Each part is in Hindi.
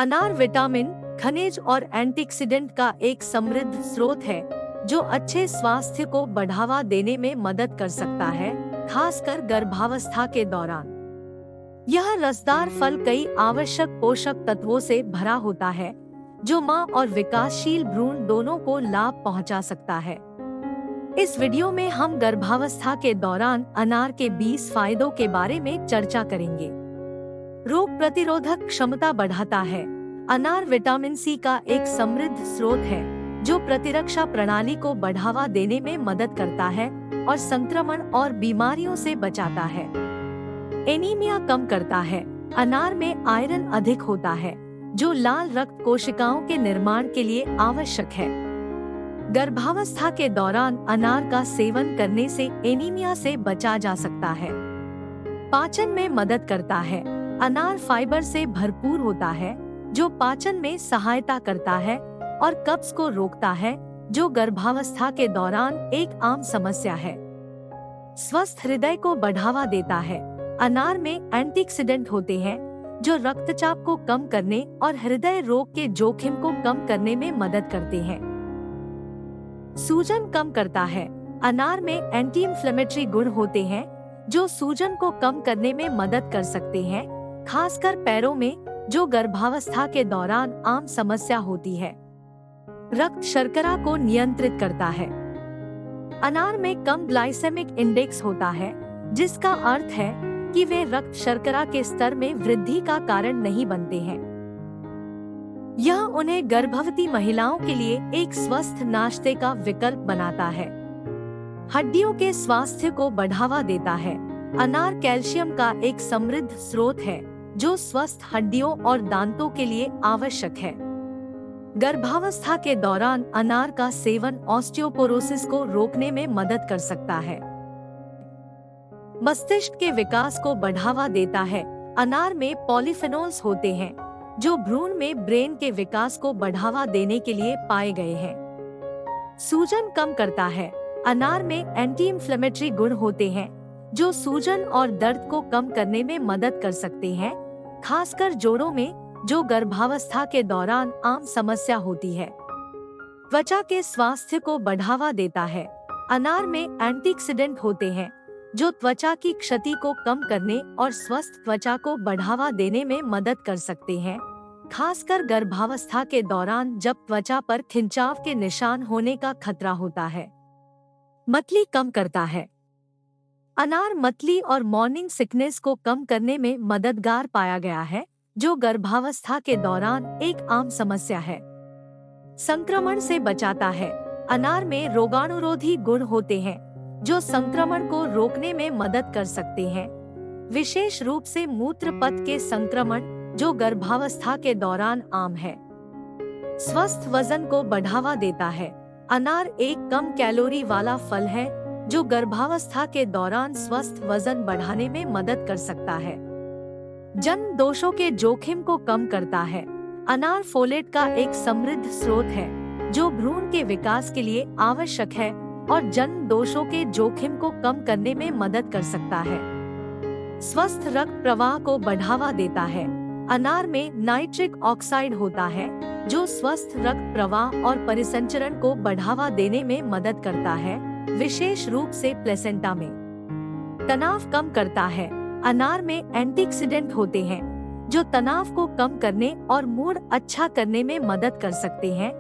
अनार विटामिन, खनिज और एंटीऑक्सीडेंट का एक समृद्ध स्रोत है जो अच्छे स्वास्थ्य को बढ़ावा देने में मदद कर सकता है, खासकर गर्भावस्था के दौरान। यह रसदार फल कई आवश्यक पोषक तत्वों से भरा होता है जो मां और विकासशील भ्रूण दोनों को लाभ पहुंचा सकता है। इस वीडियो में हम गर्भावस्था के दौरान अनार के 20 फायदों के बारे में चर्चा करेंगे। रोग प्रतिरोधक क्षमता बढ़ाता है। अनार विटामिन सी का एक समृद्ध स्रोत है जो प्रतिरक्षा प्रणाली को बढ़ावा देने में मदद करता है और संक्रमण और बीमारियों से बचाता है। एनीमिया कम करता है। अनार में आयरन अधिक होता है जो लाल रक्त कोशिकाओं के निर्माण के लिए आवश्यक है। गर्भावस्था के दौरान अनार का सेवन करने से एनीमिया से बचा जा सकता है। पाचन में मदद करता है। अनार फाइबर से भरपूर होता है जो पाचन में सहायता करता है और कब्ज को रोकता है, जो गर्भावस्था के दौरान एक आम समस्या है। स्वस्थ हृदय को बढ़ावा देता है। अनार में एंटीऑक्सीडेंट होते हैं जो रक्तचाप को कम करने और हृदय रोग के जोखिम को कम करने में मदद करते हैं। सूजन कम करता है। अनार में एंटी इंफ्लेमेटरी गुण होते हैं जो सूजन को कम करने में मदद कर सकते हैं, खासकर पैरों में, जो गर्भावस्था के दौरान आम समस्या होती है। रक्त शर्करा को नियंत्रित करता है। अनार में कम ग्लाइसेमिक इंडेक्स होता है, जिसका अर्थ है कि वे रक्त शर्करा के स्तर में वृद्धि का कारण नहीं बनते हैं। यह उन्हें गर्भवती महिलाओं के लिए एक स्वस्थ नाश्ते का विकल्प बनाता है। हड्डियों के स्वास्थ्य को बढ़ावा देता है। अनार कैल्शियम का एक समृद्ध स्रोत है जो स्वस्थ हड्डियों और दांतों के लिए आवश्यक है। गर्भावस्था के दौरान अनार का सेवन ऑस्टियोपोरोसिस को रोकने में मदद कर सकता है। मस्तिष्क के विकास को बढ़ावा देता है। अनार में पॉलीफेनोल्स होते हैं जो भ्रूण में ब्रेन के विकास को बढ़ावा देने के लिए पाए गए हैं। सूजन कम करता है। अनार में एंटी इंफ्लेमेटरी गुण होते हैं जो सूजन और दर्द को कम करने में मदद कर सकते हैं, खासकर जोड़ों में, जो गर्भावस्था के दौरान आम समस्या होती है। त्वचा के स्वास्थ्य को बढ़ावा देता है। अनार में एंटीऑक्सीडेंट होते हैं जो त्वचा की क्षति को कम करने और स्वस्थ त्वचा को बढ़ावा देने में मदद कर सकते हैं, खासकर गर्भावस्था के दौरान जब त्वचा पर खिंचाव के निशान होने का खतरा होता है। मतली कम करता है। अनार मतली और मॉर्निंग सिकनेस को कम करने में मददगार पाया गया है, जो गर्भावस्था के दौरान एक आम समस्या है। संक्रमण से बचाता है। अनार में रोगाणुरोधी गुण होते हैं जो संक्रमण को रोकने में मदद कर सकते हैं, विशेष रूप से मूत्र पथ के संक्रमण, जो गर्भावस्था के दौरान आम है। स्वस्थ वजन को बढ़ावा देता है। अनार एक कम कैलोरी वाला फल है जो गर्भावस्था के दौरान स्वस्थ वजन बढ़ाने में मदद कर सकता है। जन्म दोषों के जोखिम को कम करता है। अनार फोलेट का एक समृद्ध स्रोत है जो भ्रूण के विकास के लिए आवश्यक है और जन्म दोषों के जोखिम को कम करने में मदद कर सकता है। स्वस्थ रक्त प्रवाह को बढ़ावा देता है। अनार में नाइट्रिक ऑक्साइड होता है जो स्वस्थ रक्त प्रवाह और परिसंचरण को बढ़ावा देने में मदद करता है, विशेष रूप से प्लेसेंटा में। तनाव कम करता है। अनार में एंटीऑक्सीडेंट होते हैं जो तनाव को कम करने और मूड अच्छा करने में मदद कर सकते हैं,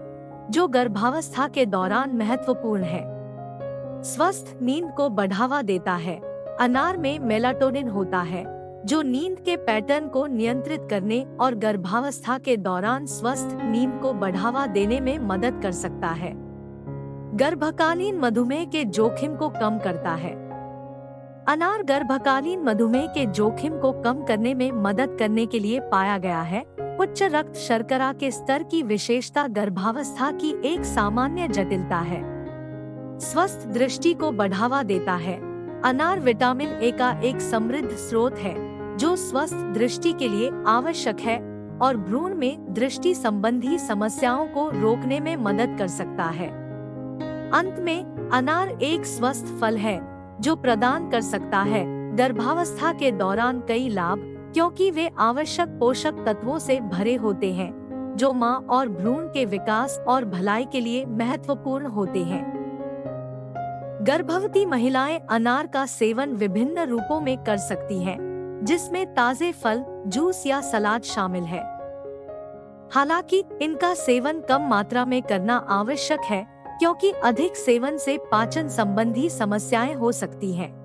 जो गर्भावस्था के दौरान महत्वपूर्ण है। स्वस्थ नींद को बढ़ावा देता है। अनार में मेलाटोनिन होता है जो नींद के पैटर्न को नियंत्रित करने और गर्भावस्था के दौरान स्वस्थ नींद को बढ़ावा देने में मदद कर सकता है। गर्भकालीन मधुमेह के जोखिम को कम करता है। अनार गर्भकालीन मधुमेह के जोखिम को कम करने में मदद करने के लिए पाया गया है। उच्च रक्त शर्करा के स्तर की विशेषता गर्भावस्था की एक सामान्य जटिलता है। स्वस्थ दृष्टि को बढ़ावा देता है। अनार विटामिन ए का एक समृद्ध स्रोत है जो स्वस्थ दृष्टि के लिए आवश्यक है और भ्रूण में दृष्टि संबंधी समस्याओं को रोकने में मदद कर सकता है। अंत में, अनार एक स्वस्थ फल है जो प्रदान कर सकता है गर्भावस्था के दौरान कई लाभ, क्योंकि वे आवश्यक पोषक तत्वों से भरे होते हैं जो मां और भ्रूण के विकास और भलाई के लिए महत्वपूर्ण होते हैं। गर्भवती महिलाएं अनार का सेवन विभिन्न रूपों में कर सकती हैं, जिसमें ताजे फल, जूस या सलाद शामिल है। हालांकि इनका सेवन कम मात्रा में करना आवश्यक है, क्योंकि अधिक सेवन से पाचन संबंधी समस्याएं हो सकती हैं।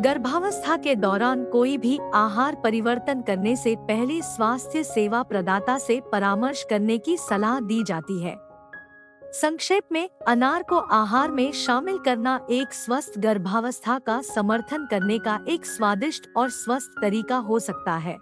गर्भावस्था के दौरान कोई भी आहार परिवर्तन करने से पहले स्वास्थ्य सेवा प्रदाता से परामर्श करने की सलाह दी जाती है। संक्षेप में, अनार को आहार में शामिल करना एक स्वस्थ गर्भावस्था का समर्थन करने का एक स्वादिष्ट और स्वस्थ तरीका हो सकता है।